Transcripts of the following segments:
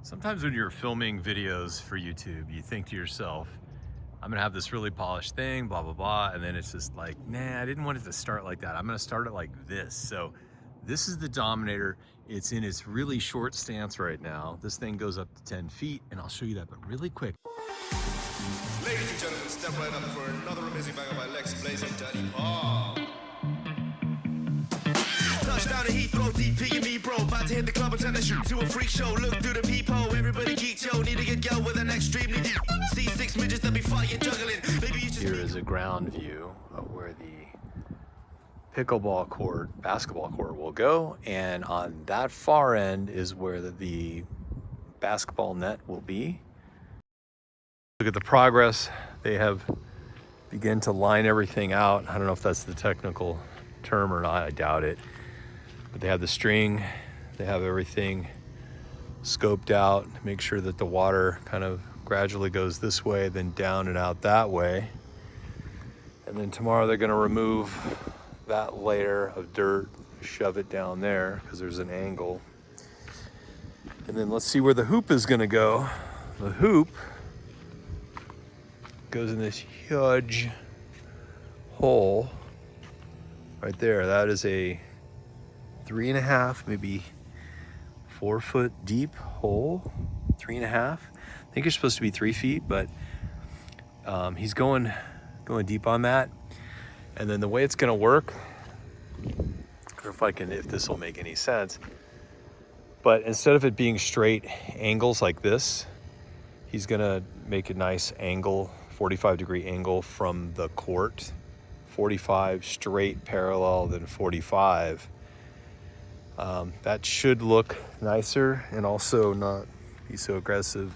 Sometimes when you're filming videos for YouTube, you think to yourself, I'm gonna have this really polished thing, blah, blah, blah. And then it's just like, nah, I didn't want it to start like that. I'm gonna start it like this. So this is the Dominator. It's in its really short stance right now. This thing goes up to 10 feet and I'll show you that, but really quick. Ladies and gentlemen, step right up for another amazing banger by Lex Blaze and Daddy Paul. Touchdown to Heathrow, DP and me, bro. About to hit the club and turn the shoot to a freak show. Look through the peephole, everybody geek, yo. Need to get go with an extremely deep. See six midgets that be fighting, juggling. Maybe you just. Here is a ground view of where the pickleball court, basketball court will go. And on that far end is where the basketball net will be. Look at the progress. They have begun to line everything out. I don't know if that's the technical term or not, I doubt it. But they have the string, they have everything scoped out, make sure that the water kind of gradually goes this way, then down and out that way. And then tomorrow they're gonna remove that layer of dirt, shove it down there because there's an angle. And then let's see where the hoop is gonna go. The hoop goes in this huge hole right there. That is a 3.5, maybe 4 foot deep hole, 3.5. I think you're supposed to be 3 feet, but he's going deep on that. And then the way it's gonna work, or if this will make any sense, but instead of it being straight angles like this, he's gonna make a nice angle, 45-degree angle from the court, 45 straight parallel, then 45. That should look nicer and also not be so aggressive.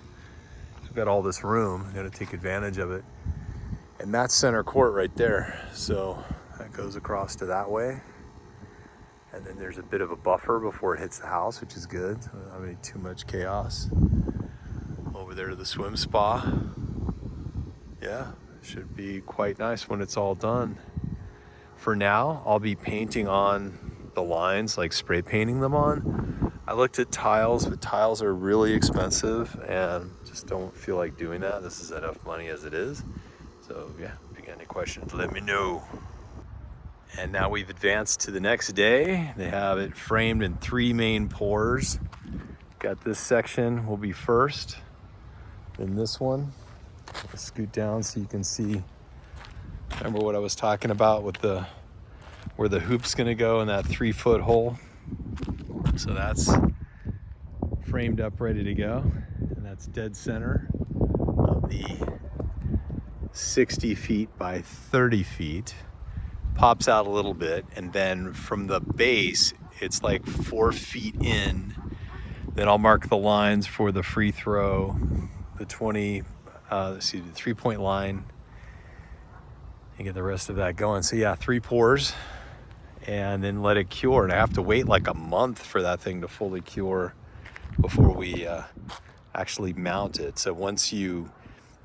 We've got all this room, I'm gonna take advantage of it. And that's center court right there. So that goes across to that way. And then there's a bit of a buffer before it hits the house, which is good. So I don't have any too much chaos. Over there to the swim spa. Yeah, should be quite nice when it's all done. For now, I'll be painting on the lines, like spray painting them on. I looked at tiles, but tiles are really expensive and just don't feel like doing that. This is enough money as it is. So yeah, if you got any questions, let me know. And now we've advanced to the next day. They have it framed in 3 main pours. Got this section will be first, then this one. I'll scoot down so you can see. Remember what I was talking about with where the hoop's gonna go in that 3 foot hole. So that's framed up, ready to go. And that's dead center of the 60 feet by 30 feet. Pops out a little bit. And then from the base, it's like 4 feet in. Then I'll mark the lines for the free throw, the 3-point line, and get the rest of that going. So yeah, 3 pours and then let it cure. And I have to wait like a month for that thing to fully cure before we actually mount it. So once you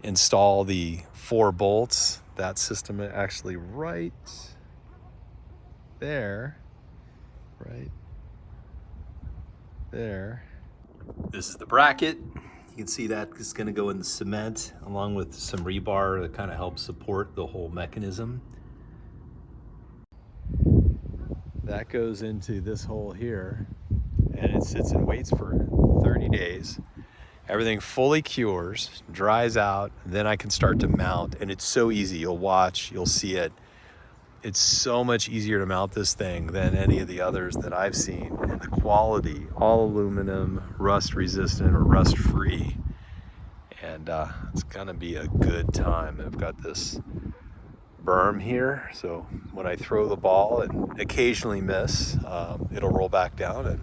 install the 4 bolts, that system actually right there. This is the bracket. You can see that it's going to go in the cement along with some rebar that kind of helps support the whole mechanism. That goes into this hole here and it sits and waits for 30 days. Everything fully cures, dries out, then I can start to mount, and it's so easy. You'll watch, you'll see it. It's so much easier to mount this thing than any of the others that I've seen. And the quality, all aluminum, rust resistant or rust free. And it's gonna be a good time. I've got this berm here, so when I throw the ball and occasionally miss, it'll roll back down and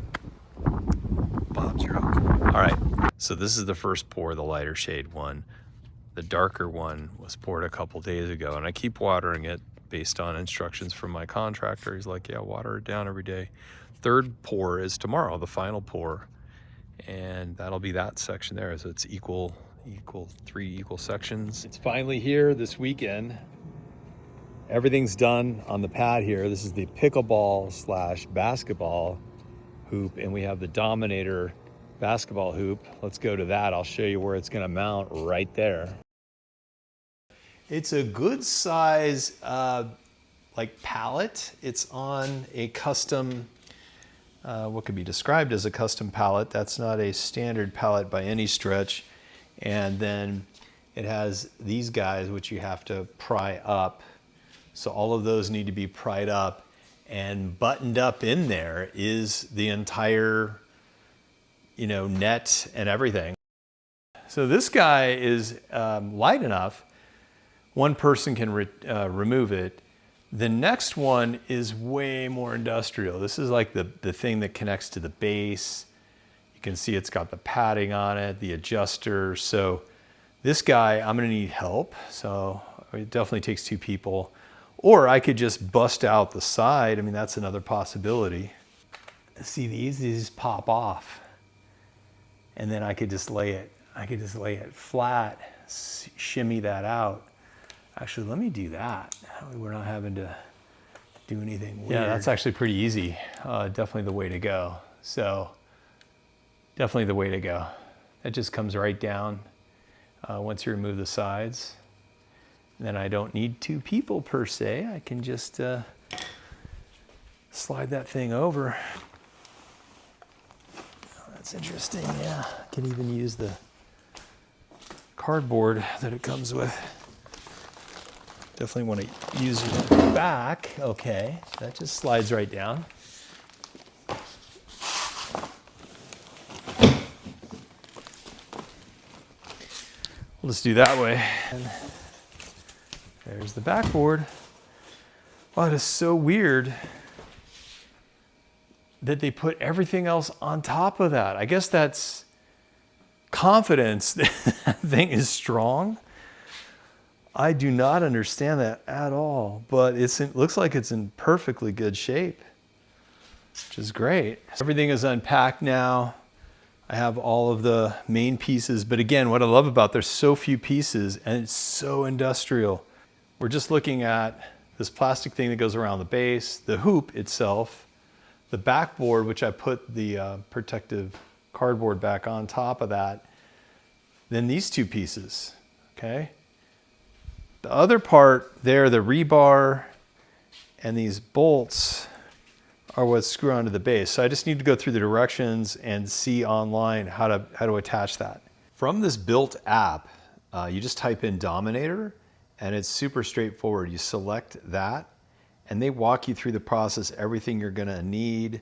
Bob's your uncle. All right, so this is the first pour, the lighter shade one. The darker one was poured a couple days ago, and I keep watering it based on instructions from my contractor. He's like, yeah, water it down every day. Third pour is tomorrow, the final pour, and that'll be that section there. So it's 3 equal sections. It's finally here this weekend. Everything's done on the pad here. This is the pickleball / basketball hoop, and we have the Dominator basketball hoop. Let's go to that. I'll show you where it's gonna mount right there. It's a good size like pallet. It's on a custom, what could be described as a custom pallet. That's not a standard pallet by any stretch. And then it has these guys which you have to pry up. So all of those need to be pried up, and buttoned up in there is the entire, you know, net and everything. So this guy is light enough, one person can remove it. The next one is way more industrial. This is like the thing that connects to the base. You can see it's got the padding on it, the adjuster. So this guy, I'm gonna need help. So it definitely takes 2 people. Or I could just bust out the side. I mean, that's another possibility. See these pop off. And then I could just lay it flat, shimmy that out. Actually, let me do that. That way we're not having to do anything weird. Yeah, that's actually pretty easy. Definitely the way to go. So, definitely the way to go. It just comes right down once you remove the sides. And then I don't need 2 people per se. I can just slide that thing over. Oh, that's interesting, yeah. I can even use the cardboard that it comes with. Definitely want to use it back. Okay, that just slides right down. We'll just do that way. And there's the backboard. Wow, it is so weird that they put everything else on top of that. I guess that's confidence that that thing is strong. I do not understand that at all, but it looks like it's in perfectly good shape, which is great. Everything is unpacked now. I have all of the main pieces, but again, what I love about there's so few pieces and it's so industrial. We're just looking at this plastic thing that goes around the base, the hoop itself, the backboard, which I put the protective cardboard back on top of that, then these 2 pieces, okay? The other part there, the rebar and these bolts are what screw onto the base. So I just need to go through the directions and see online how to attach that. From this built app, you just type in Dominator and it's super straightforward. You select that and they walk you through the process, everything you're gonna need,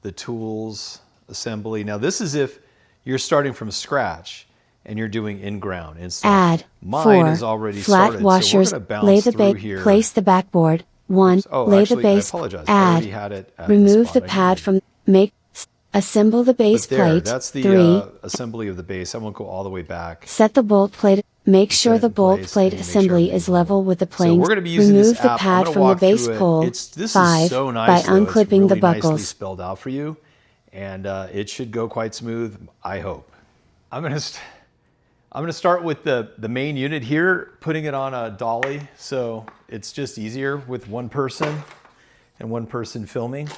the tools, assembly. Now this is if you're starting from scratch and you're doing in-ground install. Add Mine is already flat started, washers. so we're gonna Lay bounce the through base. here. Place the backboard. Lay the base. I apologize. I already had it at Remove the the pad from. Assemble the base plate. That's the assembly of the base. I won't go all the way back. Set the bolt plate. Make sure the bolt plate assembly is level with the plane. So we're going to be using Remove this the app. pad from the base pole. This is 5 so nice, by though. unclipping it's really the buckles. nicely spelled out for you, and it should go quite smooth. I hope. I'm going to start with the main unit here, putting it on a dolly, so it's just easier with one person and one person filming.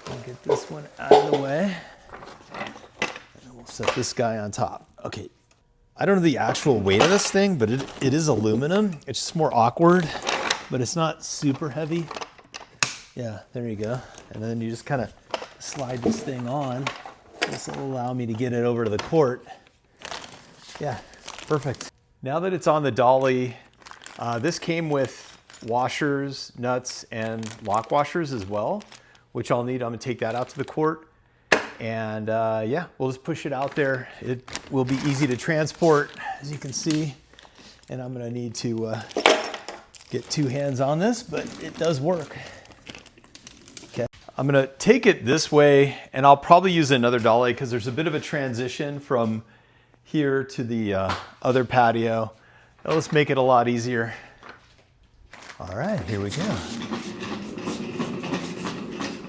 I'll get this one out of the way, and then we'll set this guy on top. Okay. I don't know the actual weight of this thing, but it is aluminum. It's just more awkward, but it's not super heavy. Yeah, there you go. And then you just kind of slide this thing on. This will allow me to get it over to the court. Yeah, perfect. Now that it's on the dolly, this came with washers, nuts, and lock washers as well, which I'll need. I'm gonna take that out to the court. And yeah, we'll just push it out there. It will be easy to transport, as you can see. And I'm gonna need to get 2 hands on this, but it does work. Okay, I'm gonna take it this way, and I'll probably use another dolly because there's a bit of a transition from here to the other patio. Let's make it a lot easier. All right, here we go.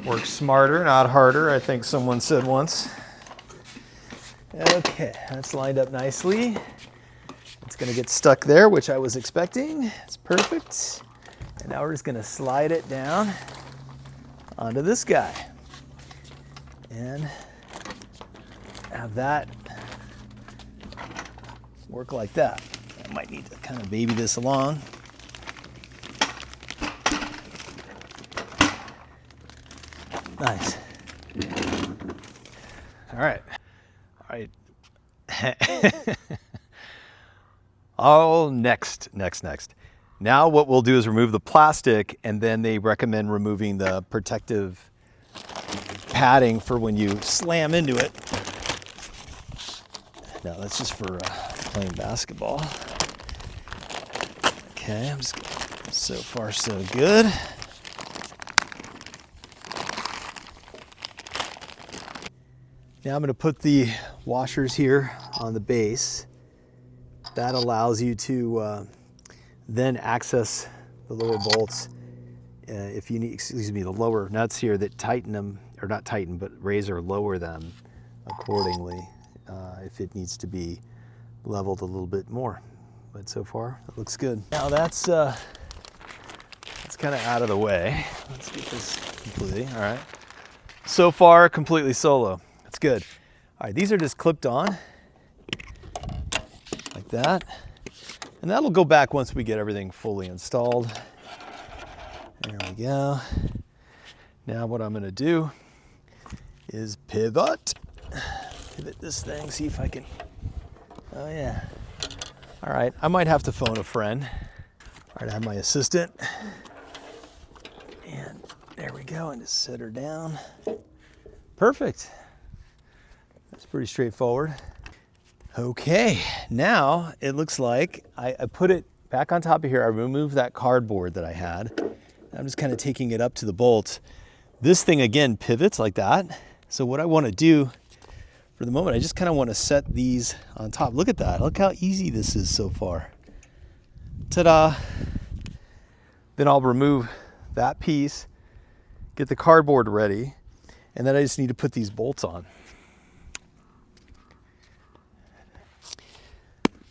Work smarter, not harder, I think someone said once. Okay, that's lined up nicely. It's gonna get stuck there, which I was expecting. It's perfect. And now we're just gonna slide it down onto this guy. And have that work like that. I might need to kind of baby this along. Nice. All right. All right. Oh, next. Now what we'll do is remove the plastic, and then they recommend removing the protective padding for when you slam into it. Now that's just for playing basketball. Okay, so far so good. Now I'm going to put the washers here on the base. That allows you to then access the lower bolts if you need, the lower nuts here that tighten them, or not tighten, but raise or lower them accordingly if it needs to be leveled a little bit more. But so far, it looks good. Now that's kind of out of the way. Let's get this completely, all right. So far, completely solo. That's good. All right, these are just clipped on like that. And that'll go back once we get everything fully installed. There we go. Now what I'm gonna do is pivot this thing, see if I can, oh yeah. All right, I might have to phone a friend. All right, I have my assistant. And there we go, and just set her down. Perfect. That's pretty straightforward. Okay, now it looks like I put it back on top of here. I removed that cardboard that I had. I'm just kind of taking it up to the bolts. This thing again pivots like that. So what I want to do for the moment, I just kind of want to set these on top. Look at that. Look how easy this is so far. Ta-da. Then I'll remove that piece, get the cardboard ready, and then I just need to put these bolts on.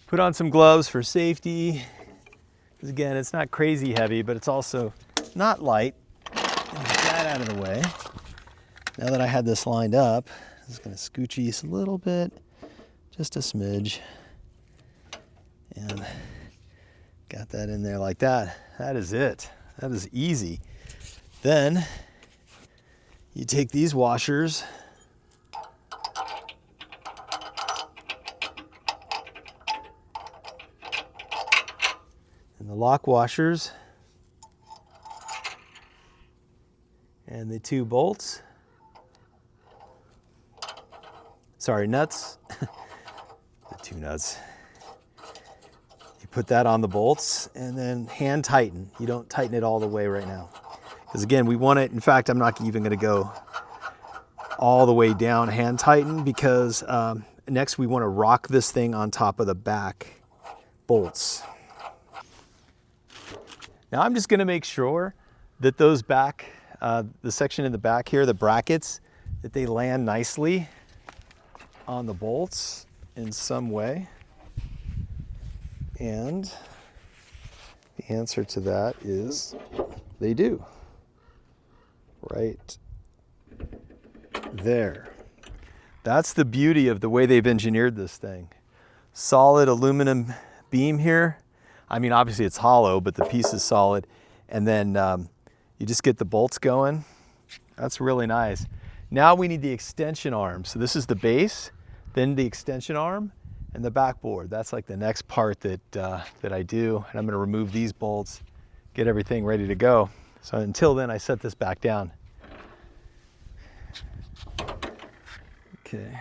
Put on some gloves for safety. Because again, it's not crazy heavy, but it's also not light. Get that out of the way. Now that I had this lined up, I'm just going to scooch this a little bit, just a smidge. And got that in there like that. That is it. That is easy. Then you take these washers and the lock washers and the two bolts. Sorry, nuts. The two nuts. You put that on the bolts and then hand tighten. You don't tighten it all the way right now. Because again, we want it, in fact, I'm not even gonna go all the way down hand tighten because next we wanna rock this thing on top of the back bolts. Now I'm just gonna make sure that those back, the section in the back here, the brackets, that they land nicely on the bolts in some way. And the answer to that is they do. Right there. That's the beauty of the way they've engineered this thing. Solid aluminum beam here. I mean, obviously it's hollow, but the piece is solid. And then you just get the bolts going. That's really nice. Now we need the extension arm. So this is the base, then the extension arm, and the backboard. That's like the next part that I do. And I'm gonna remove these bolts, get everything ready to go. So until then, I set this back down. Okay.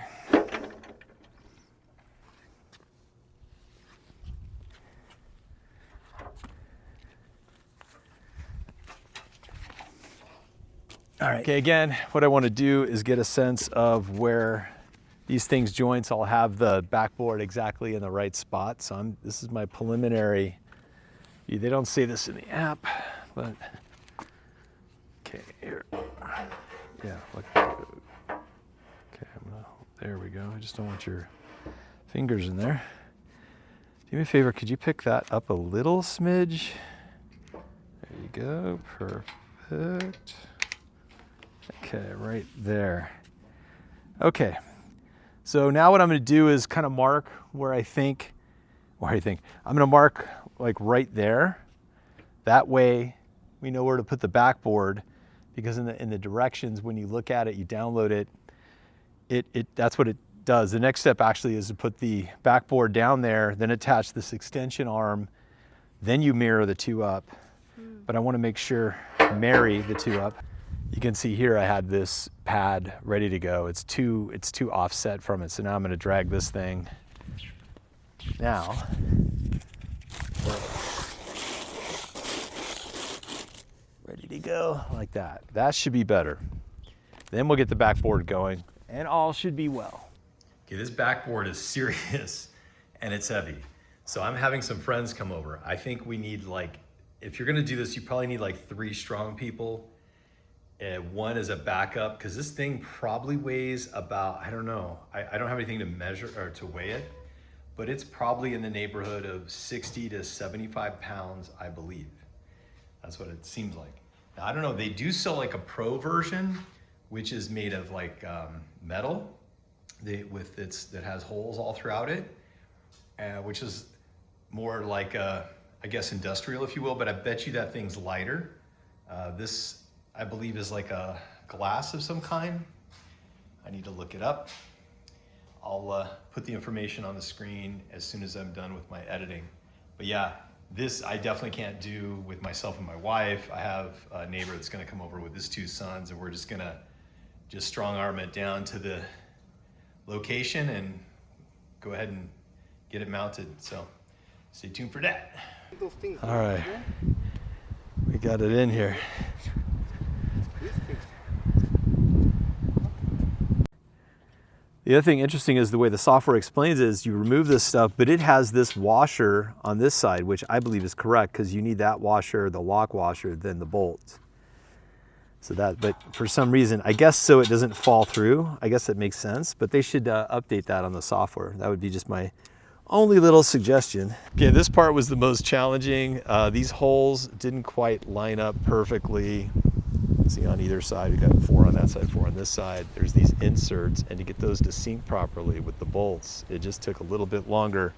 All right. Okay, again, what I want to do is get a sense of where these things joints. I'll have the backboard exactly in the right spot. So this is my preliminary. They don't say this in the app, but okay, here. Yeah, look. Okay, there we go. I just don't want your fingers in there. Do me a favor, could you pick that up a little smidge? There you go, perfect. Okay, right there. Okay, So now what I'm gonna do is kind of mark where I think, I'm gonna mark like right there. That way we know where to put the backboard, because in the directions, when you look at it, you download it, that's what it does. The next step actually is to put the backboard down there, then attach this extension arm, then you mirror the two up. But I wanna make sure, marry the two up. You can see here I had this pad ready to go. It's too offset from it, so now I'm gonna drag this thing. Now, ready to go, like that. That should be better. Then we'll get the backboard going, and all should be well. Okay, this backboard is serious, and it's heavy. So I'm having some friends come over. I think we need like, if you're gonna do this, you probably need like 3 strong people. One is a backup, because this thing probably weighs about, I don't know, I don't have anything to measure or to weigh it, but it's probably in the neighborhood of 60 to 75 pounds, I believe. That's what it seems like. Now, I don't know, they do sell like a pro version, which is made of like metal, that has holes all throughout it, which is more like, I guess, industrial, if you will, but I bet you that thing's lighter. This, I believe, is like a glass of some kind. I need to look it up. I'll put the information on the screen as soon as I'm done with my editing. But yeah, this I definitely can't do with myself and my wife. I have a neighbor that's gonna come over with his 2 sons, and we're just gonna strong arm it down to the location and go ahead and get it mounted. So stay tuned for that. All right, we got it in here. The other thing interesting is the way the software explains it is you remove this stuff, but it has this washer on this side, which I believe is correct, because you need that washer, the lock washer, then the bolts. So that, but for some reason, I guess so it doesn't fall through. I guess that makes sense, but they should update that on the software. That would be just my only little suggestion. Okay, this part was the most challenging. These holes didn't quite line up perfectly. See, on either side, we got 4 on that side, 4 on this side. There's these inserts, and to get those to sync properly with the bolts, it just took a little bit longer.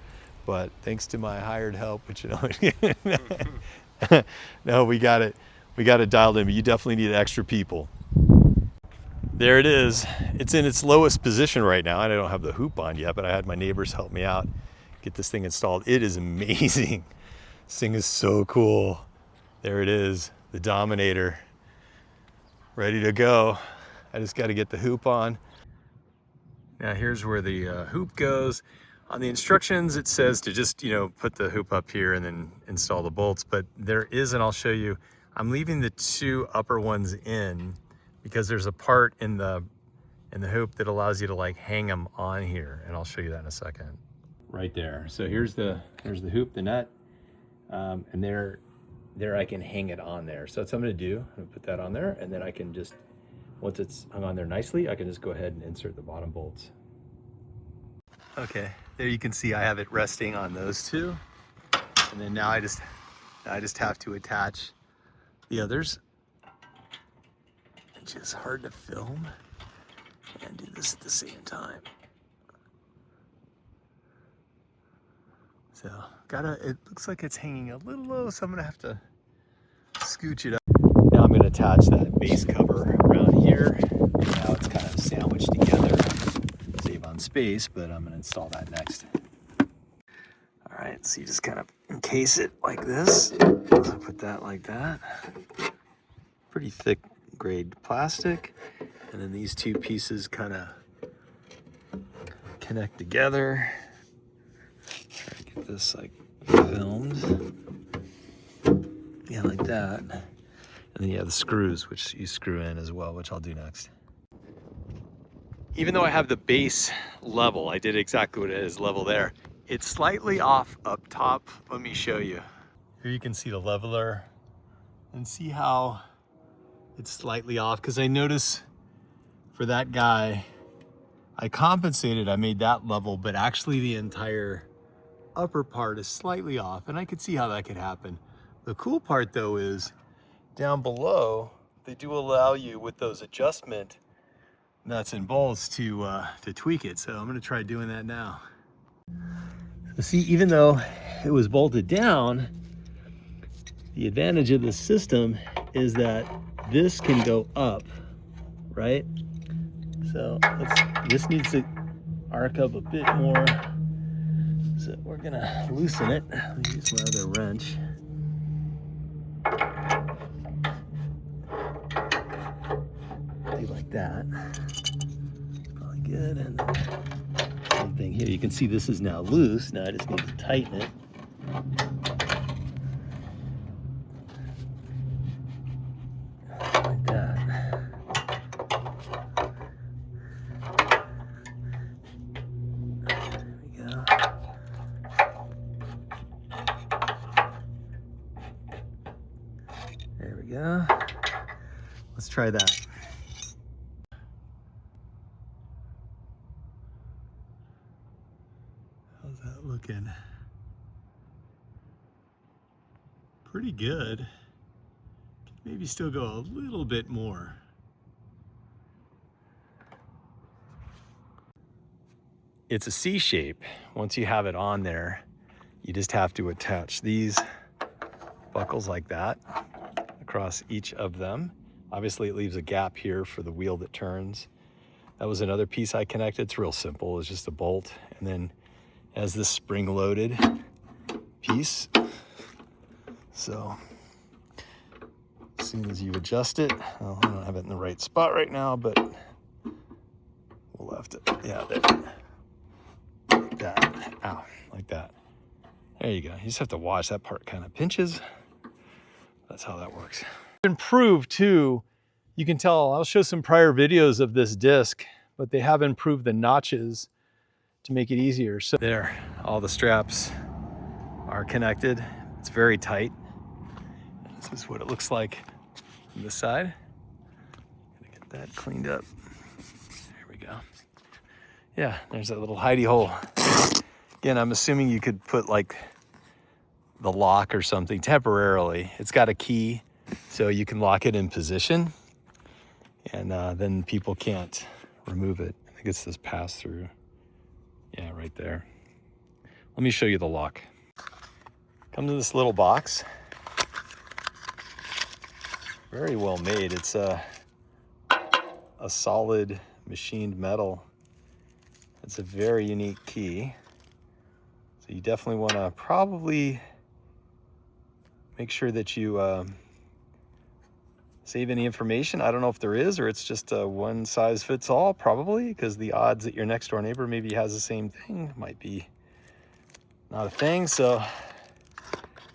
But thanks to my hired help, which, you know, no, we got it dialed in. But you definitely need extra people. There it is. It's in its lowest position right now, and I don't have the hoop on yet, but I had my neighbors help me out get this thing installed. It is amazing. This thing is so cool. There it is, the Dominator. Ready to go. I just got to get the hoop on. Now here's where the hoop goes. On the instructions, it says to just, you know, put the hoop up here and then install the bolts, but there is, and I'll show you, I'm leaving the 2 upper ones in because there's a part in the hoop that allows you to like hang them on here, and I'll show you that in a second. Right there. So here's the hoop, the nut, and there I can hang it on there. So that's what I'm gonna do. I'm gonna put that on there, and then I can just, once it's hung on there nicely, I can just go ahead and insert the bottom bolts. Okay, there you can see I have it resting on those 2. And then now I just have to attach the others, which is hard to film and do this at the same time. So it looks like it's hanging a little low, so I'm gonna have to scooch it up. Now I'm gonna attach that base cover around here. Now it's kind of sandwiched together. Save on space, but I'm gonna install that next. All right, so you just kind of encase it like this. I'll put that like that. Pretty thick grade plastic. And then these 2 pieces kind of connect together. Try to get this like filmed. Yeah, like that. And then you have the screws, which you screw in as well, which I'll do next. Even though I have the base level, I did exactly what it is, level there. It's slightly off up top. Let me show you. Here you can see the leveler and see how it's slightly off, because I notice for that guy, I compensated, I made that level, but actually the entire upper part is slightly off, and I could see how that could happen. The cool part though is down below, they do allow you with those adjustment nuts and bolts to tweak it. So I'm gonna try doing that now. So see, even though it was bolted down, the advantage of this system is that this can go up, right? So this needs to arc up a bit more. So we're gonna loosen it. Let me use my other wrench. Do like that. Probably good. And then same thing here. You can see this is now loose. Now I just need to tighten it. Like that. There we go. There we go. Let's try that. How's that looking? Pretty good. Could maybe still go a little bit more. It's a C shape. Once you have it on there, you just have to attach these buckles like that across each of them. Obviously it leaves a gap here for the wheel that turns. That was another piece I connected. It's real simple. It's just a bolt. And then as this spring-loaded piece. So as soon as you adjust it, well, I don't have it in the right spot right now, but we'll left it. Yeah, there. Like that. Ow, like that. There you go. You just have to watch that part kind of pinches. That's how that works. Improved too. You can tell, I'll show some prior videos of this disc, but they have improved the notches to make it easier. So there, all the straps are connected. It's very tight. This is what it looks like on this side. Gonna get that cleaned up. There we go. Yeah, there's that little hidey hole. Again, I'm assuming you could put like the lock or something temporarily. It's got a key, so you can lock it in position, and then people can't remove it. I think it's this pass through. Yeah, right there. Let me show you the lock. Comes in this little box. Very well made. It's a solid machined metal. It's a very unique key. So you definitely want to probably make sure that you save any information. I don't know if there is, or it's just a one size fits all, probably, because the odds that your next door neighbor maybe has the same thing might be not a thing. So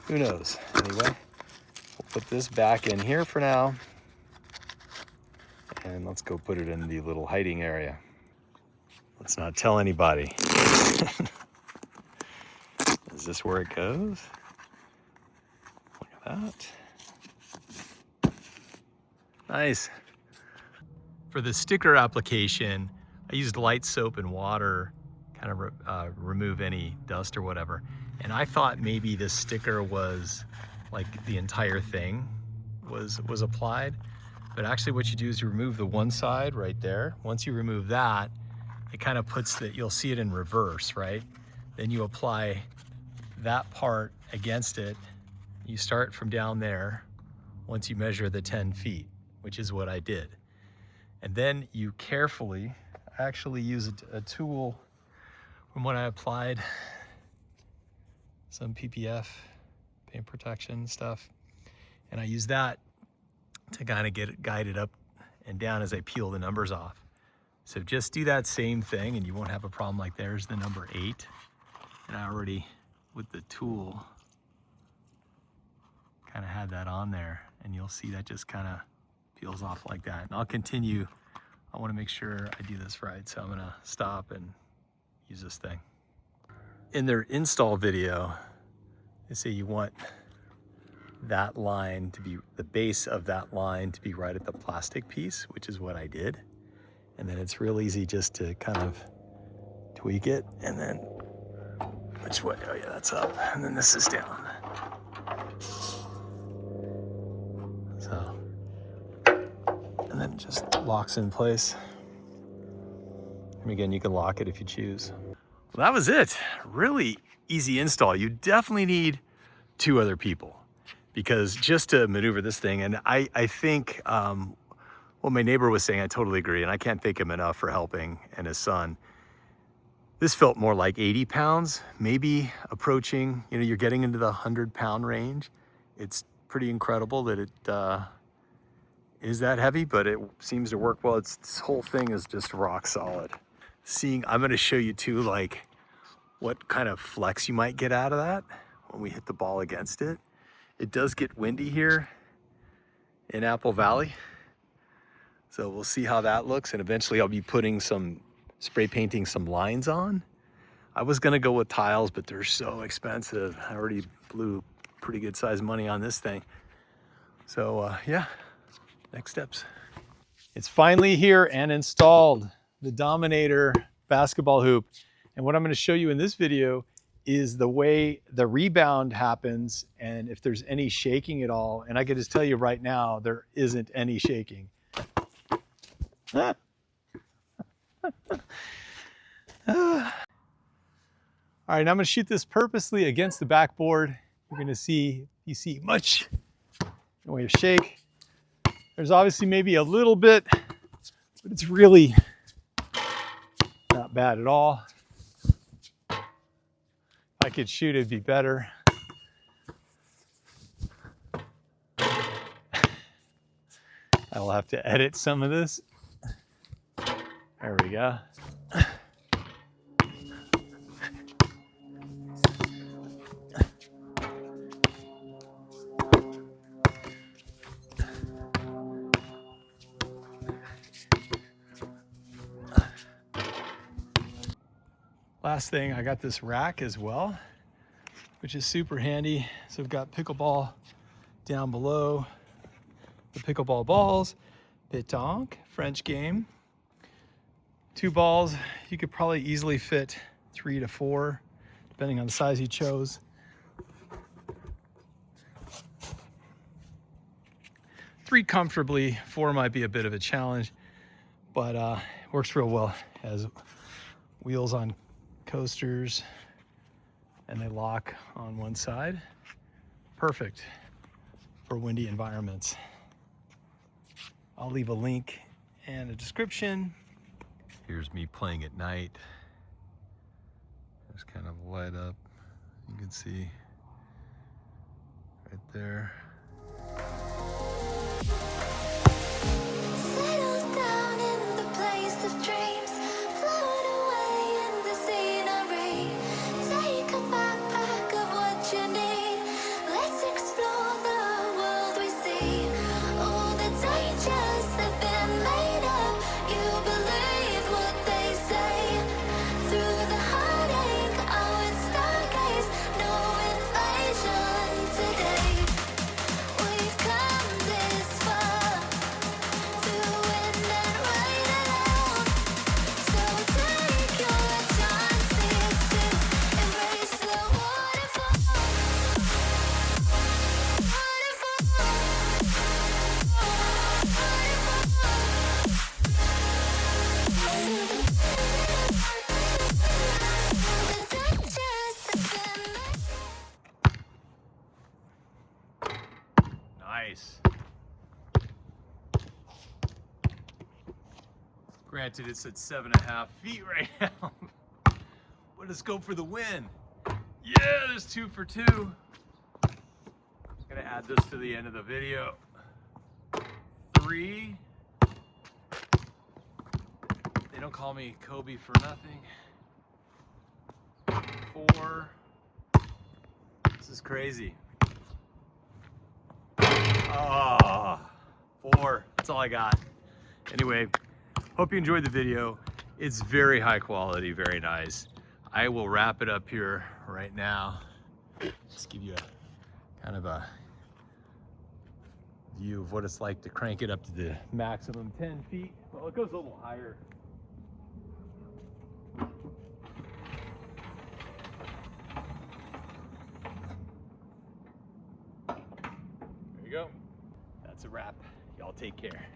who knows? Anyway, we'll put this back in here for now, and let's go put it in the little hiding area. Let's not tell anybody. Is this where it goes? Look at that. Nice. For the sticker application, I used light soap and water, kind of remove any dust or whatever. And I thought maybe this sticker was like the entire thing was applied. But actually what you do is you remove the one side right there. Once you remove that, it kind of puts that, you'll see it in reverse, right? Then you apply that part against it. You start from down there once you measure the 10 feet, which is what I did. And then you carefully actually use a tool from when I applied some PPF, paint protection stuff. And I use that to kind of get it guided up and down as I peel the numbers off. So just do that same thing and you won't have a problem. Like there's the number 8. And I already, with the tool, kind of had that on there. And you'll see that just kind of peels off like that. And I'll continue. I want to make sure I do this right. So I'm going to stop and use this thing. In their install video, they say you want that line to be, the base of that line to be right at the plastic piece, which is what I did. And then it's real easy just to kind of tweak it. And then, which way? Oh yeah, that's up. And then this is down. So, and then it just locks in place. And again, you can lock it if you choose. Well, that was it. Really easy install. You definitely need 2 other people because just to maneuver this thing, and I think what my neighbor was saying, I totally agree, and I can't thank him enough for helping, and his son. This felt more like 80 pounds, maybe approaching, you know, you're getting into the 100-pound range. It's pretty incredible that it is that heavy, but it seems to work well. This whole thing is just rock solid. I'm gonna show you too, like what kind of flex you might get out of that when we hit the ball against it. It does get windy here in Apple Valley. So we'll see how that looks. And eventually I'll be spray painting some lines on. I was gonna go with tiles, but they're so expensive. I already blew pretty good sized money on this thing. So yeah, next steps. It's finally here and installed, the Dominator basketball hoop. And what I'm gonna show you in this video is the way the rebound happens and if there's any shaking at all. And I can just tell you right now, there isn't any shaking. All right, now I'm gonna shoot this purposely against the backboard. You're gonna see, you see much in the way of shake. There's obviously maybe a little bit, but it's really not bad at all. If I could shoot, it'd be better. I will have to edit some of this. There we go. Last thing, I got this rack as well, which is super handy. So I've got pickleball down below, the pickleball balls, pétanque, French game. 2 balls, you could probably easily fit 3 to 4, depending on the size you chose. 3 comfortably, 4 might be a bit of a challenge, but it works real well. It has wheels on coasters and they lock on one side. Perfect for windy environments. I'll leave a link and a description. Here's me playing at night. Just kind of light up. You can see right there. Settle down in the place of dreams, float away in the scenery. Take a backpack of what you need. Let's explore the world we see. All the dangers have been made up. You believe what they say. Through the heartache, I would stargaze. No invasion today. We've come this far. Through wind and rain alone. So take your chances to embrace the waterfall. Nice. Granted, it's at 7.5 feet right now. What a scope for the win. Yeah, there's 2 for 2. I'm gonna add this to the end of the video. 3. They don't call me Kobe for nothing. 4. This is crazy. Oh, 4. That's all I got. Anyway, hope you enjoyed the video. It's very high quality, very nice. I will wrap it up here right now. Just give you a kind of a view of what it's like to crank it up to the maximum 10 feet. Well, it goes a little higher. There you go. That's a wrap. Y'all take care.